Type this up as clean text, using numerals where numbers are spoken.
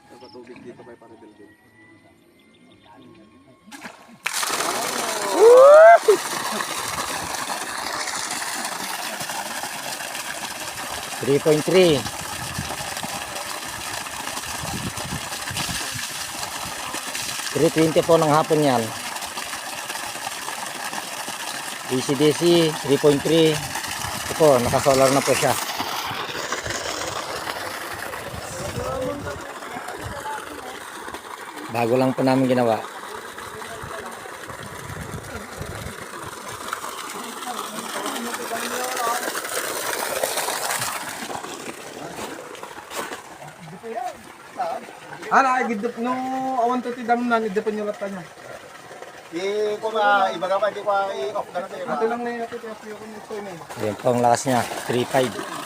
Nagpatubig dito kay Paridel din. 3.3. 3:20 po ng hapon yan. DC-DC 3.3. Ito po, nakasolar na po siya. Bago lang po namin ginawa. Gidop no awan to ti dam na gidop nyo lata nyo. Ko ibaga pa di ko i-off na natin. Ato lang na ito ti apo ko nito ni. Ayan po ang lakas niya, 3.5.